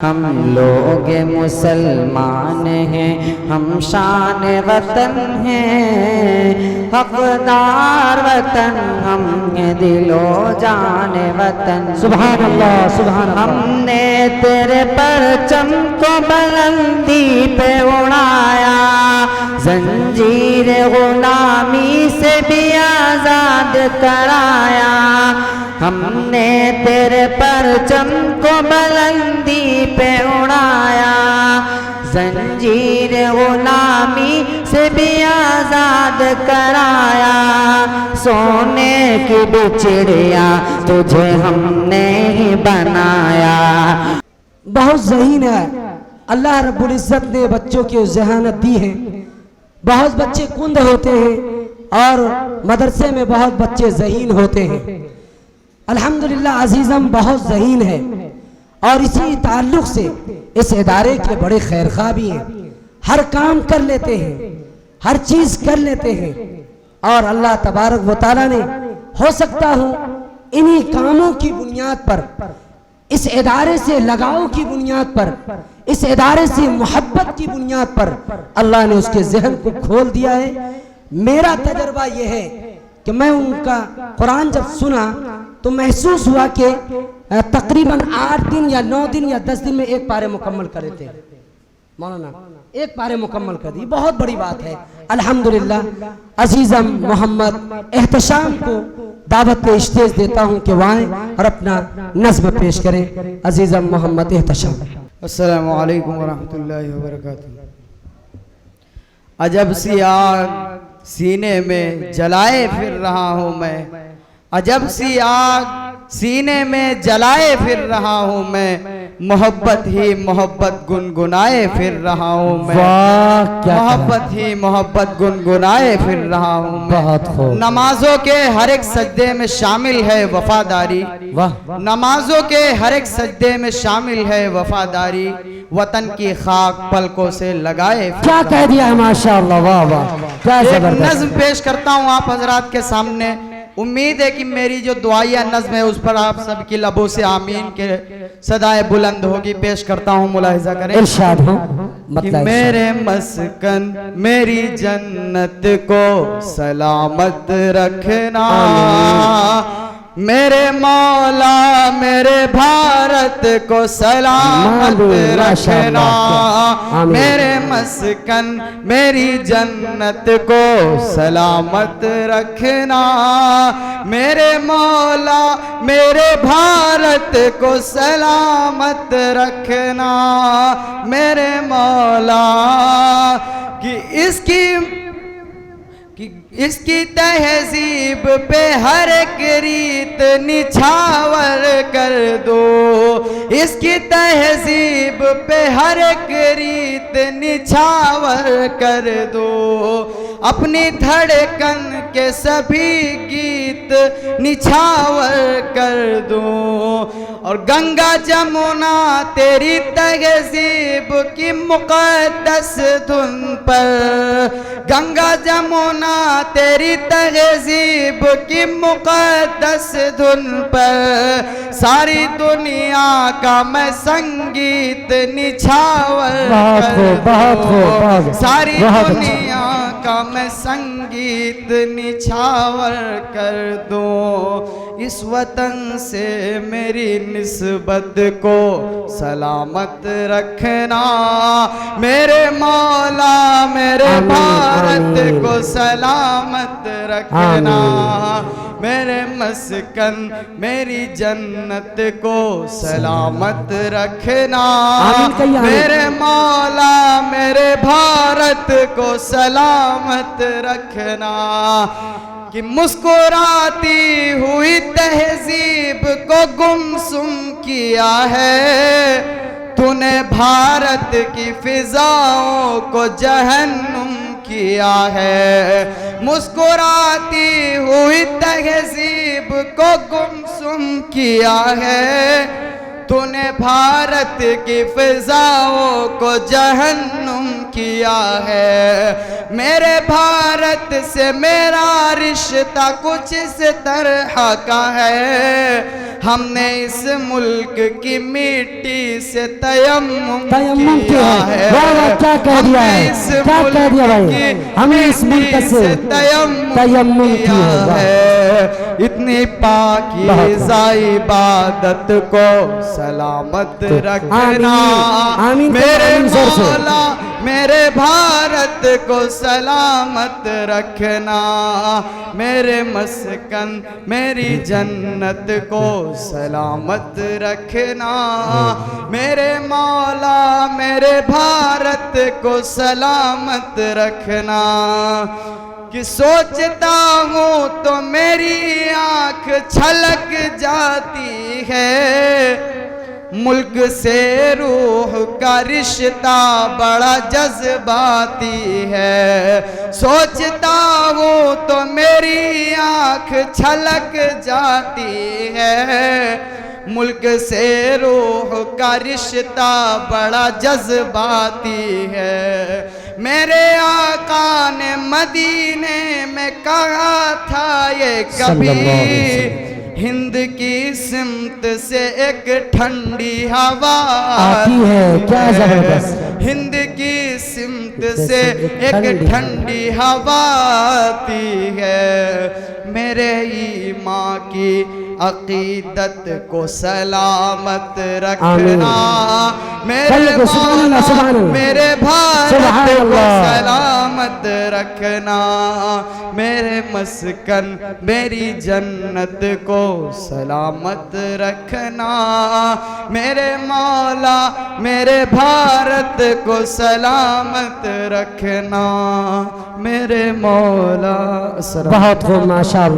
हम लोग मुसलमान हैं, हम शान वतन हैं, हकदार वतन हम दिलो जान वतन। सुभान अल्लाह सुभान अल्लाह। हमने तेरे परचम को बुलंदी पे उड़ाया, जंजीर गुलामी से भी आजाद कराया। हमने तेरे परचम को बुलंदी पे उड़ाया, जंजीर गुलामी से भी आजाद कराया। सोने की बिछड़िया तुझे हमने ही बनाया। बहुत ज़हीन है, अल्लाह रब्बुल इज़्ज़त ने बच्चों की ज़हानत दी है। बहुत बच्चे कुंद होते हैं और मदरसे में बहुत बच्चे ज़हीन होते हैं। अल्हम्दुलिल्लाह अजीज़म बहुत ज़हीन है और इसी ताल्लुक़ से इस इदारे के बड़े खैरखा भी हैं। हर काम कर लेते हैं, हर चीज़ कर लेते हैं और अल्लाह तबारक व तआला ने हो सकता हो इन्हीं कामों की बुनियाद पर, इस इदारे से लगाव की बुनियाद पर, इस इदारे से मोहब्बत की बुनियाद पर अल्लाह ने उसके जहन को खोल दिया है। मेरा तजर्बा यह है कि मैं उनका कुरान जब सुना तो महसूस हुआ कि तकरीबन 8 दिन या 9 दिन या 10 दिन में एक पारे मुकम्मल करे थे। मौलाना एक पारे मुकम्मल कर दी, बहुत बड़ी बात है। अल्हम्दुलिल्लाह अजीज़म मोहम्मद एहतशाम को दावत पे स्टेज देता हूँ कि वह आए और अपना नज़्म पेश करें। अजीज़म मोहम्मद एहतशाम। अस्सलामु अलैकुम वरहमतुल्लाहि वबरकातुहू। अजब सी आग सीने में जलाए फिर रहा हूँ मैं, अजब सी आग सीने में जलाए फिर रहा हूँ मैं, मोहब्बत ही मोहब्बत गुनगुनाए फिर रहा हूँ मैं, मोहब्बत ही मोहब्बत गुनगुनाए फिर रहा हूँ मैं। बहुत खूब। नमाजों के हर एक सजदे में शामिल है वफादारी, नमाजों के हर एक सजदे में शामिल है वफादारी, वतन की खाक पलकों से लगाए। क्या कह दिया है माशाअल्लाह, वाह वाह क्या जबरदस्त। नज़्म पेश करता हूँ आप हजरात के सामने। उम्मीद है कि मेरी जो दुआया नज़्म है उस पर आप सबकी लबों से आमीन के सदाए बुलंद होगी। पेश करता हूँ, मुलाहिजा करें। इरशाद हो कि मेरे मस्कन मेरी जन्नत को सलामत रखना, मेरे मौला मेरे भारत को सलामत रखना, मेरे मस्कन मेरी जन्नत को सलामत रखना, मेरे मौला मेरे भारत को सलामत रखना, मेरे मौला इसकी तहजीब पे हर एक रीत निछावर कर दो, इसकी तहजीब पे हर एक रीत निछावर कर दो, अपनी धड़कन के सभी गीत निछावर कर दो, और गंगा जमुना तेरी तहजीब की मुक़द्दस धुन पर, गंगा जमुना तेरी तहजीब की मुक़द्दस धुन पर, सारी दुनिया का मैं संगीत निछावर कर दो, सारी दुनिया का मैं संगीत निछावर कर दो, इस वतन से मेरी निस्बत को सलामत रखना, मेरे मौला मेरे भारत को सलामत रखना, मेरे मस्कन मेरी जन्नत को सलामत रखना, मेरे मौला मेरे भारत को सलामत रखना। कि मुस्कुराती हुई तहजीब को गुमसुम किया है, तूने भारत की फिजाओं को जहन्नुम किया है, मुस्कुराती हुई तहजीब को गुमसुम किया है, तूने भारत की फिजाओं को जहन्नुम किया है। मेरे भारत से मेरा रिश्ता कुछ इस तरह का है, हमने इस मुल्क की मिट्टी से तयम्मुम किया है। क्या कह दिया है, क्या कह दिया भाई, हमने इस मुल्क से तयम्मुम किया है। इतनी पाकीज़ा इबादत को सलामत रखना मेरे मौला, मेरे भारत को सलामत रखना, मेरे मस्कन मेरी जन्नत को सलामत रखना, मेरे मौला मेरे भारत को सलामत रखना। कि सोचता हूँ तो मेरी आँख छलक जाती है, मुल्क से रूह का रिश्ता बड़ा जज्बाती है। सोचता हूँ तो मेरी आँख छलक जाती है, मुल्क से रूह का रिश्ता बड़ा जज्बाती है। मेरे आका ने मदीने में कहा था ये कभी, हिंद की सिमत से एक ठंडी हवा आती है, क्या जबरदस्त। हिंद की सिमत से एक ठंडी हवा आती है। मेरे ईमां की अकीदत को सलामत रखना, मेरे मौला मेरे भारत को सलामत रखना, मेरे मस्कन मेरी जन्नत को सलामत रखना, मेरे मौला मेरे भारत को सलामत रखना, मेरे मौला। बहुत खूब, माशाअल्लाह।